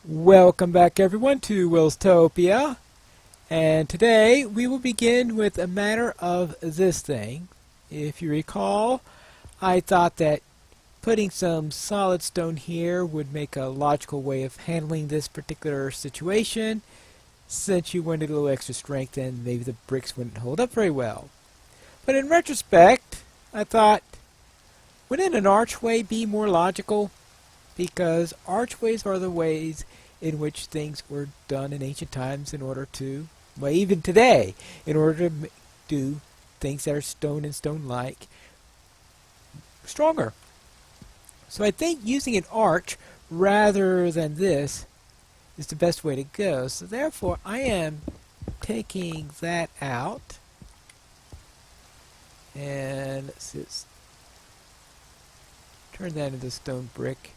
Welcome back everyone to Welstopia, and today we will begin with a matter of this thing. If you recall, I thought that putting some solid stone here would make a logical way of handling this particular situation, since you wanted a little extra strength and maybe the bricks wouldn't hold up very well. But in retrospect, I thought, wouldn't an archway be more logical? Because archways are the ways in which things were done in ancient times in order to, well, even today, in order to do things that are stone and stone-like stronger. So I think using an arch rather than this is the best way to go. So therefore, I am taking that out. And let's just turn that into stone brick.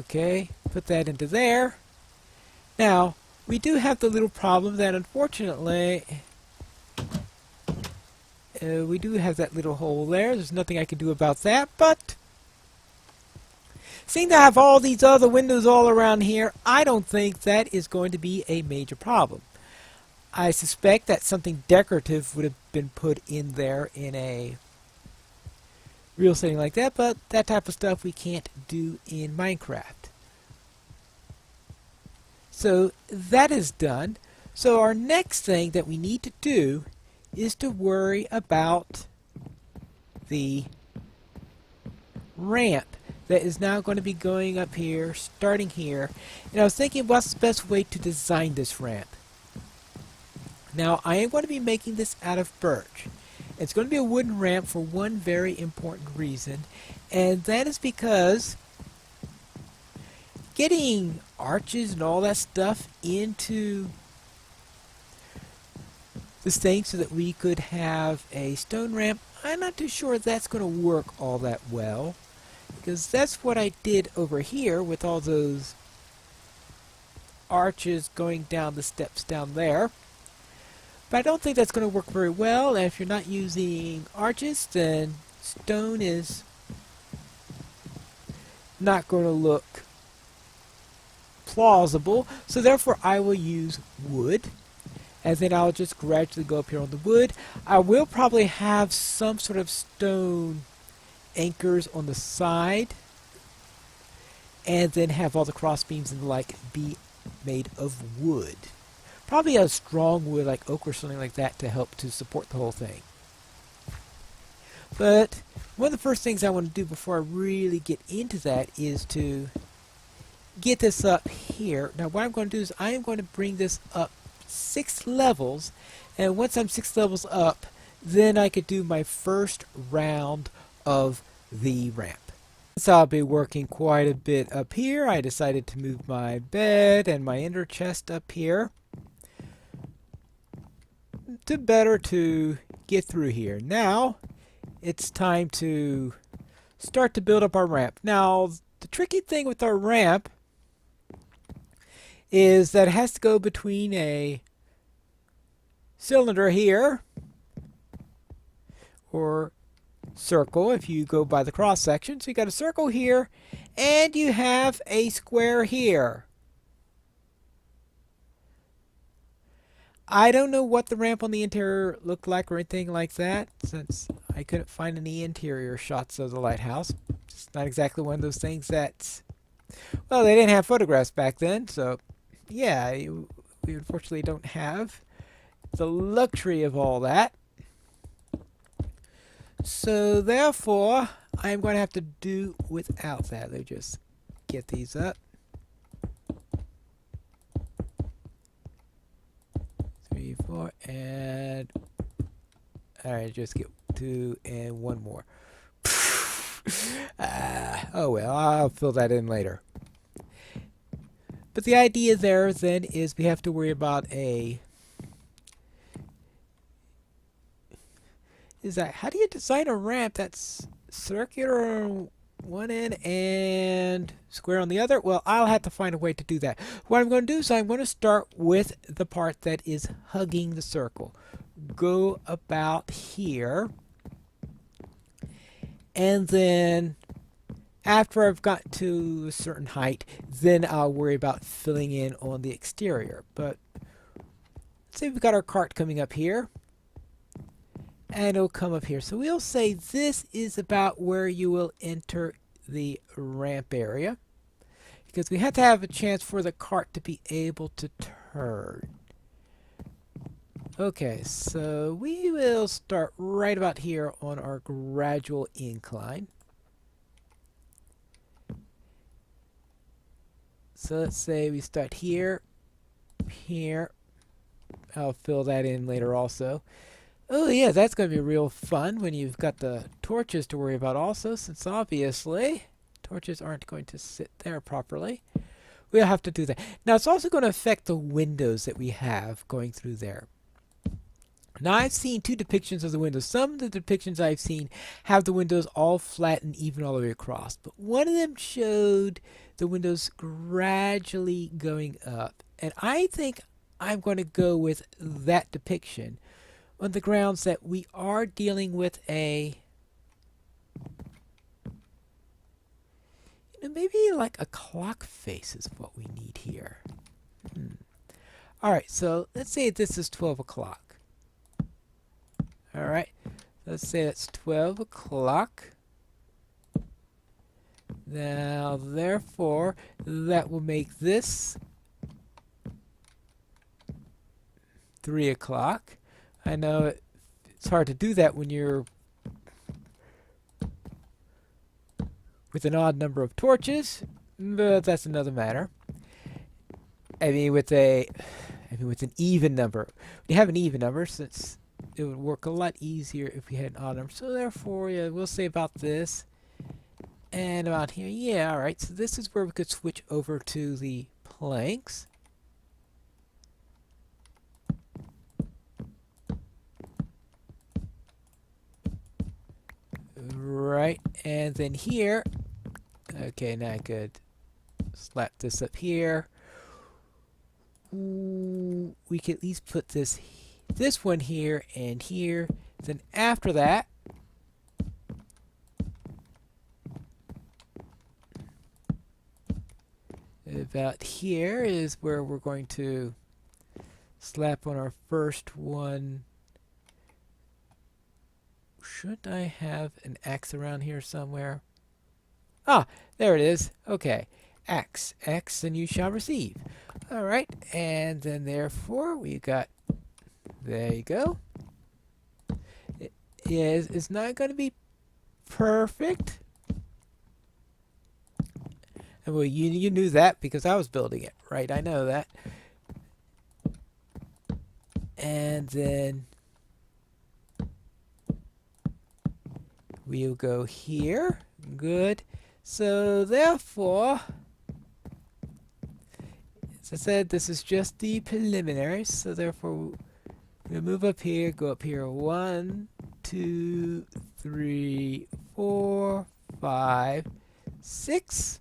Okay, put that into there. Now, we do have the little problem that unfortunately, we do have that little hole there. There's nothing I can do about that, but seeing to have all these other windows all around here, I don't think that is going to be a major problem. I suspect that something decorative would have been put in there in a real setting like that, but that type of stuff we can't do in Minecraft. So that is done. So our next thing that we need to do is to worry about the ramp that is now going to be going up here, starting here. And I was thinking, what's the best way to design this ramp? Now, I am going to be making this out of birch. It's going to be a wooden ramp for one very important reason, and that is because getting arches and all that stuff into this thing so that we could have a stone ramp, I'm not too sure that's going to work all that well, because that's what I did over here with all those arches going down the steps down there. But I don't think that's going to work very well, and if you're not using arches, then stone is not going to look plausible. So therefore I will use wood, and then I'll just gradually go up here on the wood. I will probably have some sort of stone anchors on the side, and then have all the cross beams and the like be made of wood. Probably a strong wood like oak or something like that to help to support the whole thing. But one of the first things I want to do before I really get into that is to get this up here. Now what I'm going to do is I am going to bring this up 6 levels, and once I'm 6 levels up, then I could do my first round of the ramp. So I'll be working quite a bit up here. I decided to move my bed and my ender chest up here to get through here. Now it's time to start to build up our ramp. Now the tricky thing with our ramp is that it has to go between a cylinder here, or circle if you go by the cross section. So you got a circle here and you have a square here. I don't know what the ramp on the interior looked like or anything like that, since I couldn't find any interior shots of the lighthouse. It's not exactly one of those things that, well, they didn't have photographs back then, so yeah, we unfortunately don't have the luxury of all that. So therefore, I'm going to have to do without that. Let me just get these up. 3, 4, and alright, just get 2 and 1 more. Oh well, I'll fill that in later. But the idea there then is we have to worry about how do you design a ramp that's circular on one end and square on the other? Well, I'll have to find a way to do that. What I'm going to do is I'm going to start with the part that is hugging the circle. Go about here, and then After I've gotten to a certain height, then I'll worry about filling in on the exterior. But say we've got our cart coming up here, and it'll come up here. So we'll say this is about where you will enter the ramp area, because we have to have a chance for the cart to be able to turn. Okay, so we will start right about here on our gradual incline. So let's say we start here, here. I'll fill that in later also. Oh yeah, that's going to be real fun when you've got the torches to worry about also, since obviously torches aren't going to sit there properly. We'll have to do that. Now it's also going to affect the windows that we have going through there. Now I've seen two depictions of the windows. Some of the depictions I've seen have the windows all flat and even all the way across. But one of them showed the windows gradually going up. And I think I'm going to go with that depiction on the grounds that we are dealing with a, maybe like a clock face is what we need here. Alright, so let's say this is 12 o'clock. Alright, let's say it's 12 o'clock. Now, therefore, that will make this 3 o'clock. I know it's hard to do that when you're with an odd number of torches, but that's another matter. I mean, with an even number. We have an even number, since it would work a lot easier if we had an odd number. So therefore, yeah, we'll say about this and about here. Yeah, all right. So this is where we could switch over to the planks. Right, and then here. Okay, now I could slap this up here. Ooh, we could at least put this one here and here. Then after that, about here is where we're going to slap on our first one. Should I have an X around here somewhere? Ah, there it is. Okay. X. X, and you shall receive. Alright, and then therefore we got, there you go. It's not going to be perfect. And well, you knew that because I was building it, right? I know that. And then we'll go here. Good. So therefore, as I said, this is just the preliminary. So therefore, we'll move up here, go up here. 1, 2, 3, 4, 5, 6.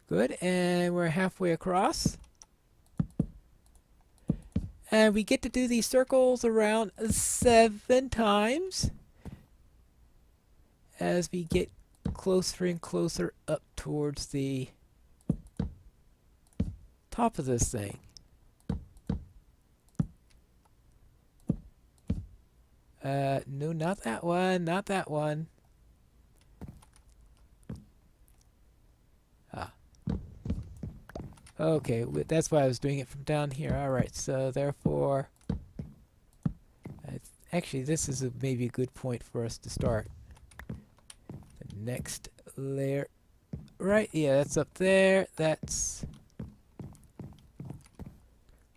Good. And we're halfway across. And we get to do these circles around 7 times as we get closer and closer up towards the top of this thing. No, not that one, not that one. Okay, that's why I was doing it from down here. Alright, so therefore, actually this is maybe a good point for us to start. The next layer, right, yeah, that's up there, that's,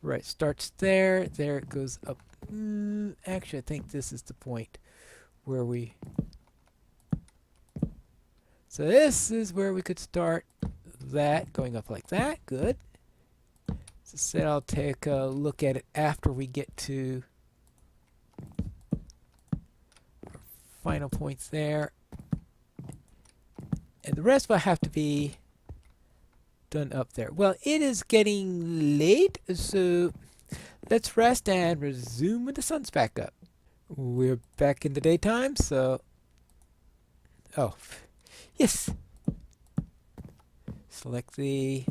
right, starts there, there it goes up. Actually, I think this is the point where we, so this is where we could start that, going up like that. Good. So I'll take a look at it after we get to our final points there. And the rest will have to be done up there. Well, it is getting late, so let's rest and resume when the sun's back up. We're back in the daytime, so Oh, yes. Select the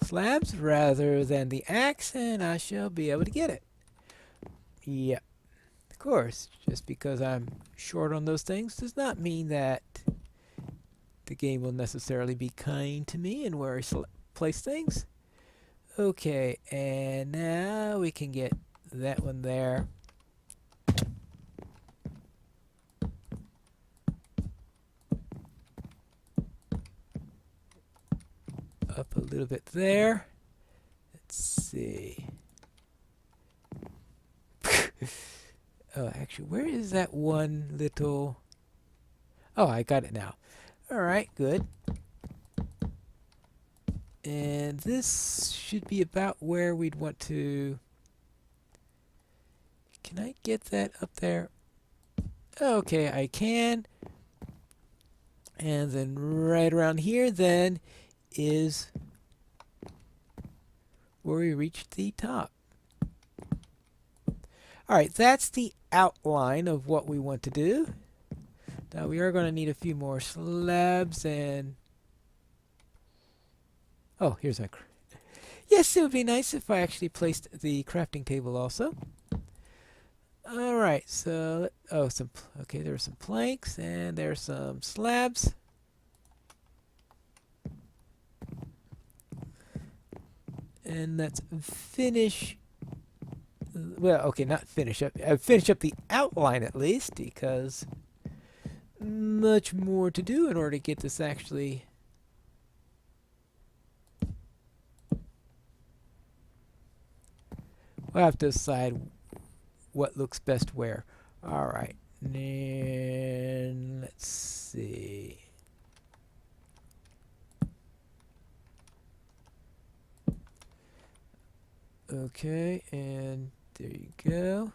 slabs rather than the axe, and I shall be able to get it. Yep. Of course, just because I'm short on those things does not mean that the game will necessarily be kind to me and where I place things. Okay, and now we can get that one there. Up a little bit there. Let's see. Oh, actually, where is that one little... Oh, I got it now. Alright, good. And this should be about where we'd want to... Can I get that up there? Okay, I can. And then right around here then is where we reach the top. Alright, that's the outline of what we want to do. Now we are going to need a few more slabs and... Oh, here's my... Yes, it would be nice if I actually placed the crafting table also. Alright, so... Oh, okay, there are some planks and there are some slabs. And let's finish... Well, okay, not finish up. Finish up the outline at least, because... much more to do in order to get this actually... We'll have to decide what looks best where. Alright, and let's see. Okay, and there you go.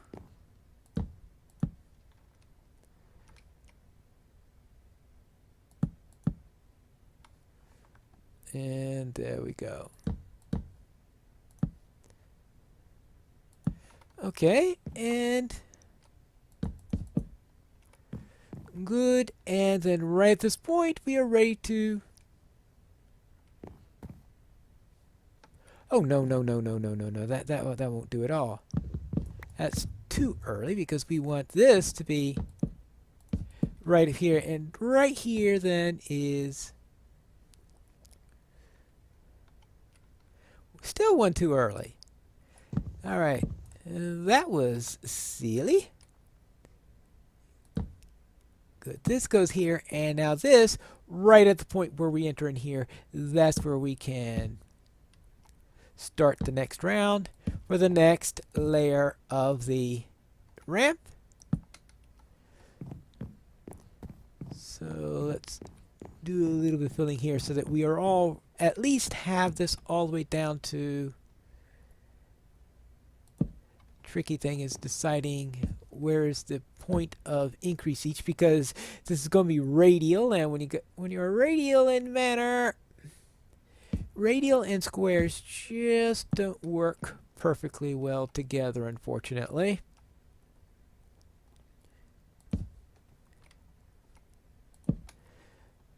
And there we go. Okay, and good. And then right at this point, we are ready to... Oh, no, no, no, no, no, no, no. That won't do at all. That's too early because we want this to be right here. And right here then is... Still one too early. Alright. That was silly. Good. This goes here, and now this, right at the point where we enter in here, that's where we can start the next round for the next layer of the ramp. So let's do a little bit of filling here so that we are all, at least have this all the way down to... Tricky thing is deciding where is the point of increase each, because this is going to be radial, and when you're a radial in manner, radial and squares just don't work perfectly well together, unfortunately.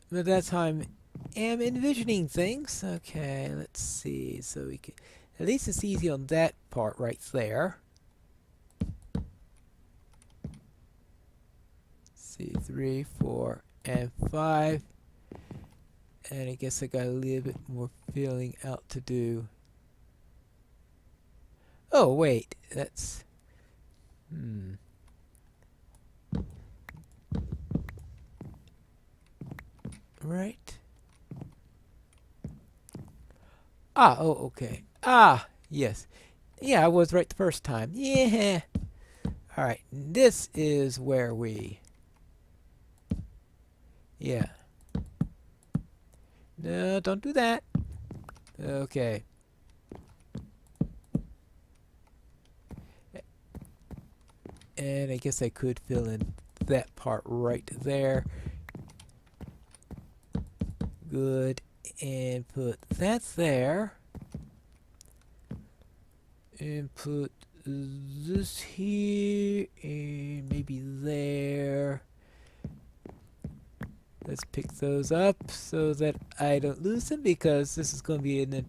But that's how I am envisioning things. Okay, let's see. So we can, at least it's easy on that part right there. See, 3, 4, and 5. And I guess I got a little bit more filling out to do. Oh, wait. That's... Right. Ah, oh, okay. Ah, yes. Yeah, I was right the first time. Yeah. Alright, this is where we... Yeah. No, don't do that. Okay. And I guess I could fill in that part right there. Good. And put that there. And put this here. And maybe there. Let's pick those up so that I don't lose them, because this is going to be a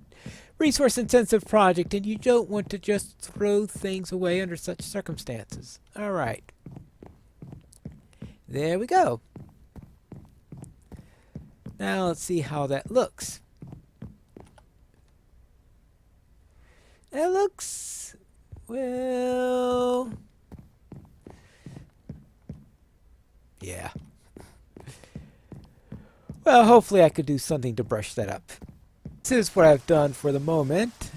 resource intensive project and you don't want to just throw things away under such circumstances. Alright. There we go. Now let's see how that looks. It looks, well, yeah. Well, hopefully I could do something to brush that up. This is what I've done for the moment.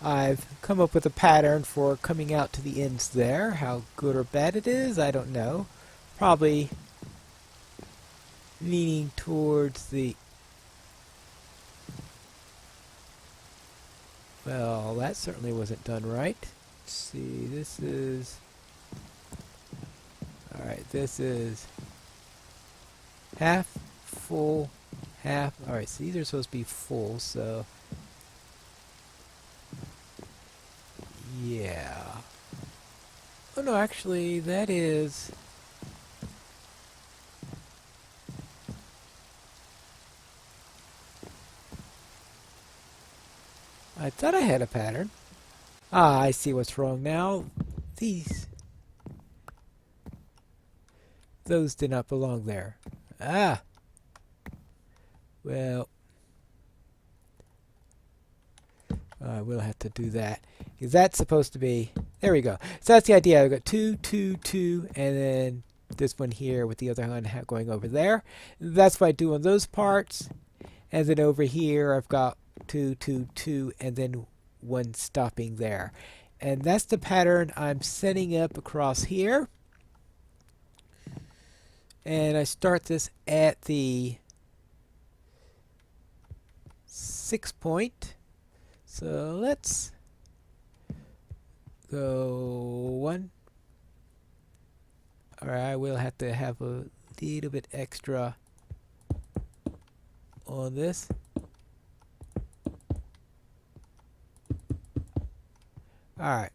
I've come up with a pattern for coming out to the ends there. How good or bad it is, I don't know. Probably leaning towards the... Well, that certainly wasn't done right. Let's see, this is... Alright, this is half full, half... Alright, so these are supposed to be full, so... Yeah. Oh no, actually, that is... I thought I had a pattern. Ah, I see what's wrong now. Those did not belong there. Ah! Well... we'll have to do that. Because that's supposed to be... There we go. So that's the idea. I've got 2, 2, 2, and then this one here with the other one going over there. That's what I do on those parts. And then over here I've got 2, 2, 2, and then 1 stopping there. And that's the pattern I'm setting up across here. And I start this at the 6 point. So let's go 1. Alright, I will have to have a little bit extra on this. Alright.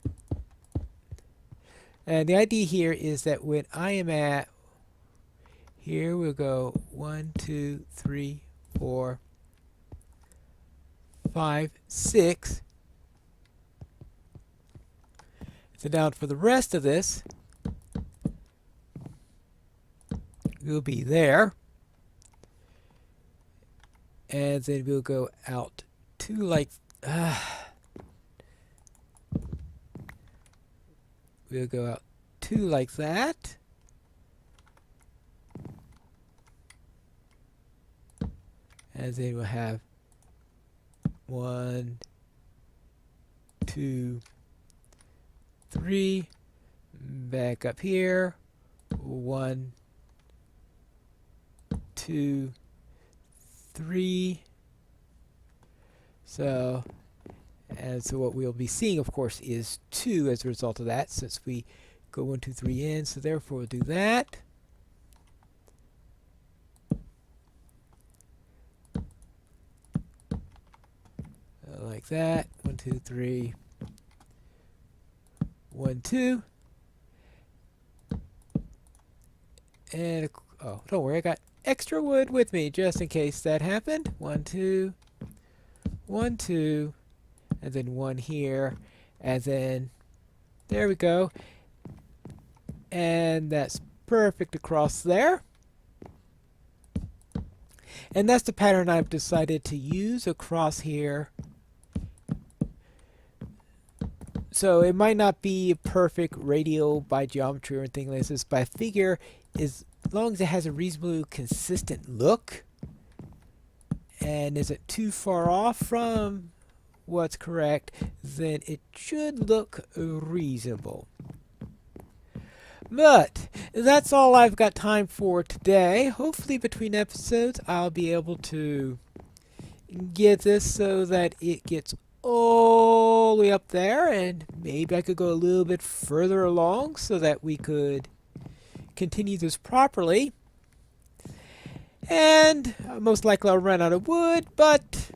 And the idea here is that when I am at, here we'll go 1, 2, 3, 4, 5, 6. So down for the rest of this, we'll be there. And then we'll go out 2 like... we'll go out 2 like that. And then we'll have 1, 2, 3. Back up here. 1, 2, 3. So, and so what we'll be seeing, of course, is 2 as a result of that, since we go 1, 2, 3 in. So therefore we'll do that. Like that. 1, 2, 3. 1, 2. And oh, don't worry, I got extra wood with me just in case that happened. 1, 2. 1, 2. And then 1 here. And then there we go. And that's perfect across there. And that's the pattern I've decided to use across here. So it might not be perfect radial by geometry or anything like this, but I figure as long as it has a reasonably consistent look and isn't too far off from what's correct, then it should look reasonable. But that's all I've got time for today. Hopefully between episodes I'll be able to get this so that it gets all the way up there, and maybe I could go a little bit further along so that we could continue this properly. And most likely I'll run out of wood, but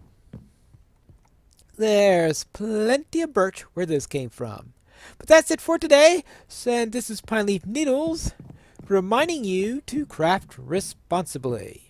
there's plenty of birch where this came from. But that's it for today. And this is Pineleaf Needles reminding you to craft responsibly.